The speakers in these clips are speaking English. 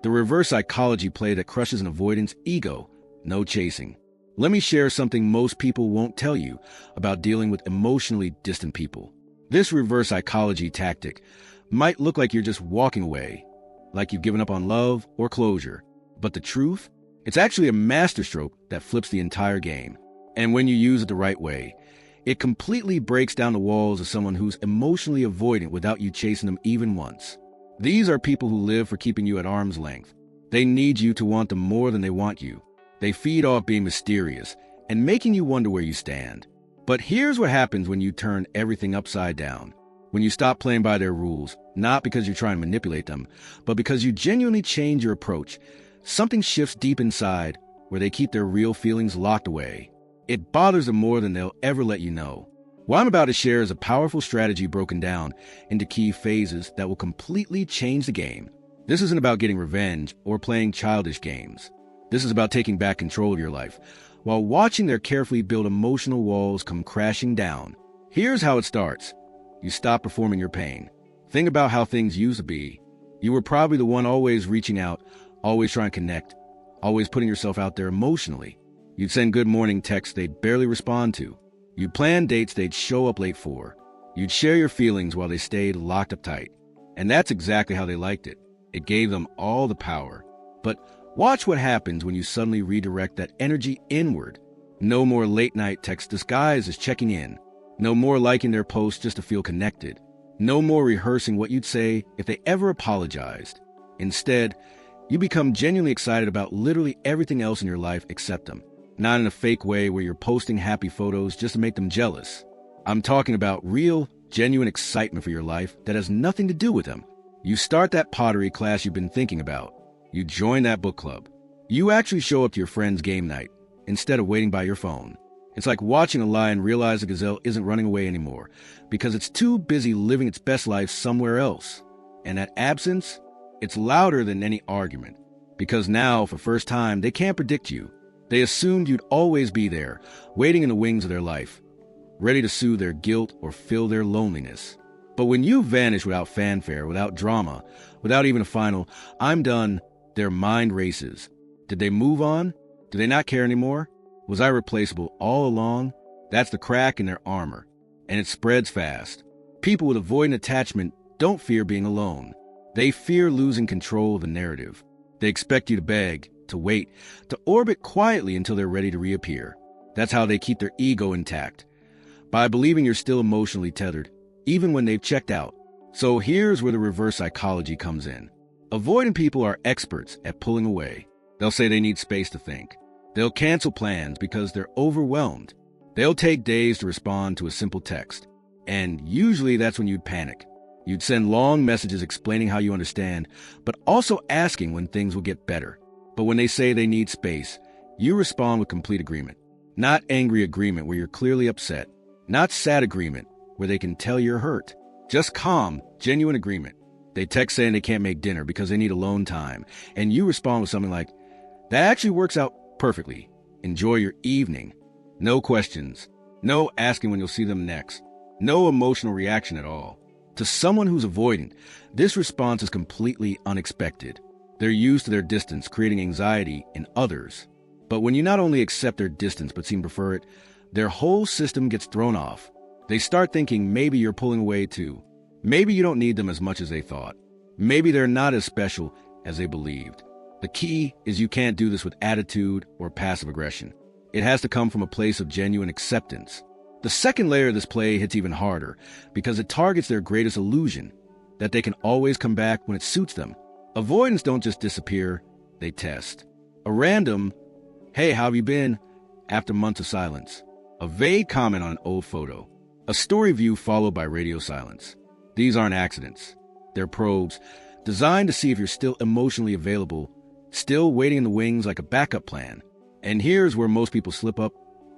the reverse psychology play that crushes an avoidance ego. No chasing. Let me share something most people won't tell you about dealing with emotionally distant people. This reverse psychology tactic might look like you're just walking away, like you've given up on love or closure. But the truth? It's actually a masterstroke that flips the entire game. And when you use it the right way, it completely breaks down the walls of someone who's emotionally avoidant without you chasing them even once. These are people who live for keeping you at arm's length. They need you to want them more than they want you. They feed off being mysterious and making you wonder where you stand. But here's what happens when you turn everything upside down. When you stop playing by their rules, not because you're trying to manipulate them, but because you genuinely change your approach, something shifts deep inside where they keep their real feelings locked away. It bothers them more than they'll ever let you know. What I'm about to share is a powerful strategy broken down into key phases that will completely change the game. This isn't about getting revenge or playing childish games. This is about taking back control of your life while watching their carefully built emotional walls come crashing down. Here's how it starts. You stop performing your pain. Think about how things used to be. You were probably the one always reaching out, always trying to connect, always putting yourself out there emotionally. You'd send good morning texts they'd barely respond to. You'd plan dates they'd show up late for. You'd share your feelings while they stayed locked up tight. And that's exactly how they liked it. It gave them all the power. But watch what happens when you suddenly redirect that energy inward. No more late-night text disguised as checking in. No more liking their posts just to feel connected. No more rehearsing what you'd say if they ever apologized. Instead, you become genuinely excited about literally everything else in your life except them. Not in a fake way where you're posting happy photos just to make them jealous. I'm talking about real, genuine excitement for your life that has nothing to do with them. You start that pottery class you've been thinking about. You join that book club. You actually show up to your friend's game night instead of waiting by your phone. It's like watching a lion realize a gazelle isn't running away anymore because it's too busy living its best life somewhere else. And that absence, it's louder than any argument. Because now, for the first time, they can't predict you. They assumed you'd always be there, waiting in the wings of their life, ready to soothe their guilt or fill their loneliness. But when you vanish without fanfare, without drama, without even a final, "I'm done," their mind races. Did they move on? Do they not care anymore? Was I replaceable all along? That's the crack in their armor, and it spreads fast. People with avoidant attachment don't fear being alone. They fear losing control of the narrative. They expect you to beg, to wait, to orbit quietly until they're ready to reappear. That's how they keep their ego intact, by believing you're still emotionally tethered, even when they've checked out. So here's where the reverse psychology comes in. Avoidant people are experts at pulling away. They'll say they need space to think. They'll cancel plans because they're overwhelmed. They'll take days to respond to a simple text. And usually that's when you'd panic. You'd send long messages explaining how you understand, but also asking when things will get better. But when they say they need space, you respond with complete agreement. Not angry agreement where you're clearly upset. Not sad agreement where they can tell you're hurt. Just calm, genuine agreement. They text saying they can't make dinner because they need alone time. And you respond with something like, "That actually works out perfectly. Enjoy your evening." No questions. No asking when you'll see them next. No emotional reaction at all. To someone who's avoidant, this response is completely unexpected. They're used to their distance, creating anxiety in others. But when you not only accept their distance but seem to prefer it, their whole system gets thrown off. They start thinking maybe you're pulling away too. Maybe you don't need them as much as they thought. Maybe they're not as special as they believed. The key is you can't do this with attitude or passive aggression. It has to come from a place of genuine acceptance. The second layer of this play hits even harder because it targets their greatest illusion, that they can always come back when it suits them. Avoidants don't just disappear, they test. A random, "Hey, how have you been?" after months of silence. A vague comment on an old photo. A story view followed by radio silence. These aren't accidents. They're probes designed to see if you're still emotionally available, still waiting in the wings like a backup plan. And here's where most people slip up.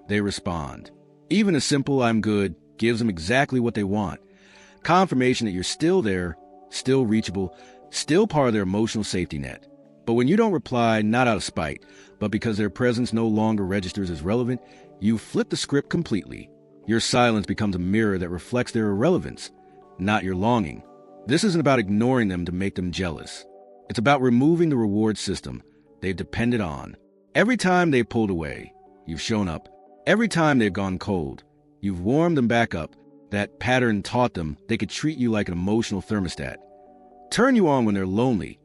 They respond. Even a simple "I'm good" gives them exactly what they want. Confirmation that you're still there, still reachable, still part of their emotional safety net. But when you don't reply, not out of spite, but because their presence no longer registers as relevant, you flip the script completely. Your silence becomes a mirror that reflects their irrelevance, not your longing. This isn't about ignoring them to make them jealous. It's about removing the reward system they've depended on. Every time they've pulled away, you've shown up. Every time they've gone cold, you've warmed them back up. That pattern taught them they could treat you like an emotional thermostat. Turn you on when they're lonely.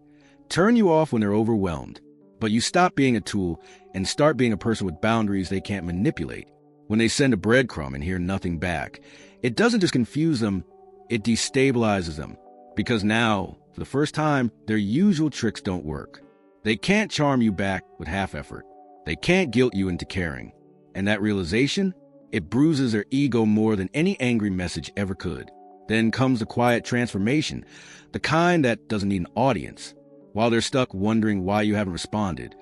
Turn you off when they're overwhelmed. But you stop being a tool and start being a person with boundaries they can't manipulate. When they send a breadcrumb and hear nothing back, it doesn't just confuse them, it destabilizes them. Because now, for the first time, their usual tricks don't work. They can't charm you back with half effort. They can't guilt you into caring. And that realization, it bruises their ego more than any angry message ever could. Then comes the quiet transformation, the kind that doesn't need an audience. While they're stuck wondering why you haven't responded,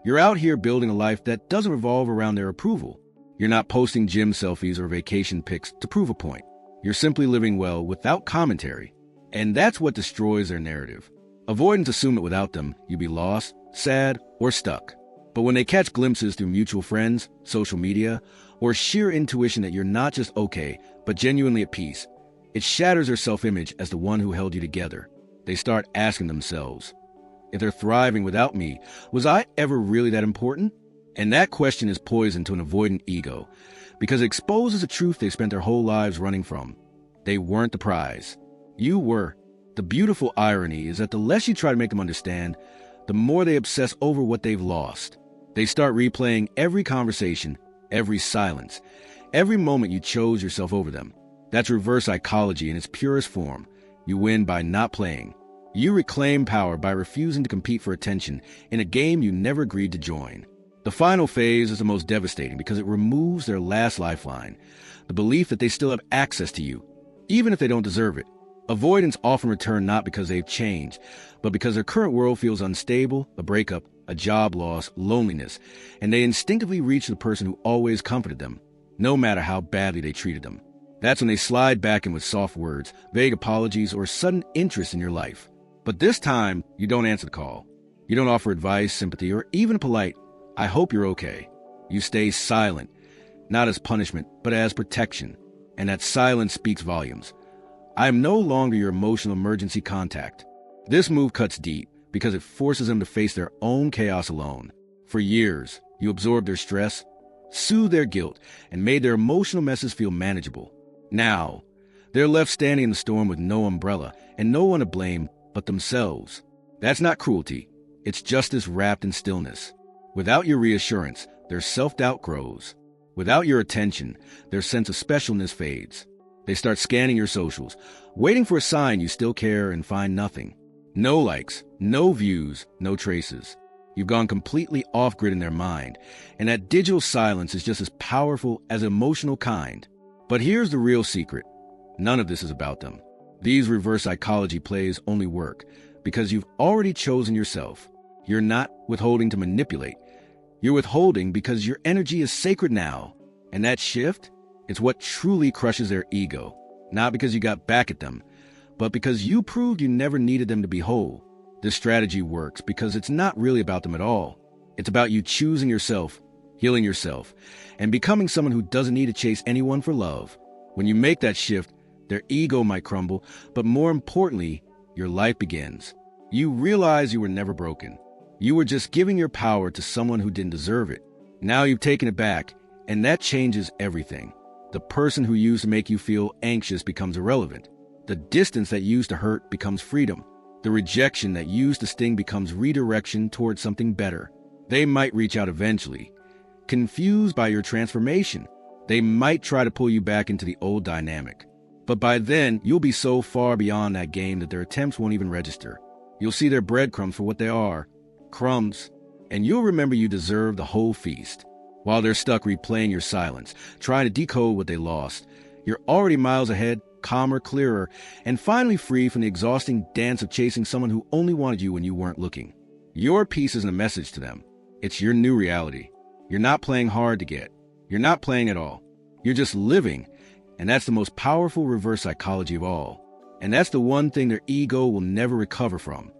you're out here building a life that doesn't revolve around their approval. You're not posting gym selfies or vacation pics to prove a point. You're simply living well without commentary. And that's what destroys their narrative. Avoidants assume that without them, you'd be lost, sad, or stuck. But when they catch glimpses through mutual friends, social media, or sheer intuition that you're not just okay, but genuinely at peace, it shatters their self-image as the one who held you together. They start asking themselves, if they're thriving without me, was I ever really that important? And that question is poison to an avoidant ego, because it exposes a truth they spent their whole lives running from. They weren't the prize. You were. The beautiful irony is that the less you try to make them understand, the more they obsess over what they've lost. They start replaying every conversation, every silence, every moment you chose yourself over them. That's reverse psychology in its purest form. You win by not playing. You reclaim power by refusing to compete for attention in a game you never agreed to join. The final phase is the most devastating because it removes their last lifeline, the belief that they still have access to you, even if they don't deserve it. Avoidants often return not because they've changed, but because their current world feels unstable, a breakup, a job loss, loneliness, and they instinctively reach the person who always comforted them, no matter how badly they treated them. That's when they slide back in with soft words, vague apologies, or sudden interest in your life. But this time, you don't answer the call. You don't offer advice, sympathy, or even a polite, I hope you're okay. You stay silent, not as punishment, but as protection. And that silence speaks volumes. I am no longer your emotional emergency contact. This move cuts deep because it forces them to face their own chaos alone. For years, you absorbed their stress, soothed their guilt, and made their emotional messes feel manageable. Now, they're left standing in the storm with no umbrella and no one to blame but themselves. That's not cruelty. It's justice wrapped in stillness. Without your reassurance, their self-doubt grows. Without your attention, their sense of specialness fades. They start scanning your socials, waiting for a sign you still care, and find nothing. No likes, no views, no traces. You've gone completely off-grid in their mind, and that digital silence is just as powerful as emotional kind. But here's the real secret. None of this is about them. These reverse psychology plays only work because you've already chosen yourself. You're not withholding to manipulate. You're withholding because your energy is sacred now. And that shift, it's what truly crushes their ego. Not because you got back at them, but because you proved you never needed them to be whole. This strategy works because it's not really about them at all. It's about you choosing yourself, healing yourself, and becoming someone who doesn't need to chase anyone for love. When you make that shift, their ego might crumble, but more importantly, your life begins. You realize you were never broken. You were just giving your power to someone who didn't deserve it. Now you've taken it back, and that changes everything. The person who used to make you feel anxious becomes irrelevant. The distance that used to hurt becomes freedom. The rejection that used to sting becomes redirection towards something better. They might reach out eventually. Confused by your transformation, they might try to pull you back into the old dynamic. But by then, you'll be so far beyond that game that their attempts won't even register. You'll see their breadcrumbs for what they are, crumbs, and you'll remember you deserve the whole feast. While they're stuck replaying your silence, trying to decode what they lost, you're already miles ahead, calmer, clearer, and finally free from the exhausting dance of chasing someone who only wanted you when you weren't looking. Your piece isn't a message to them. It's your new reality. You're not playing hard to get. You're not playing at all. You're just living, and that's the most powerful reverse psychology of all. And that's the one thing their ego will never recover from.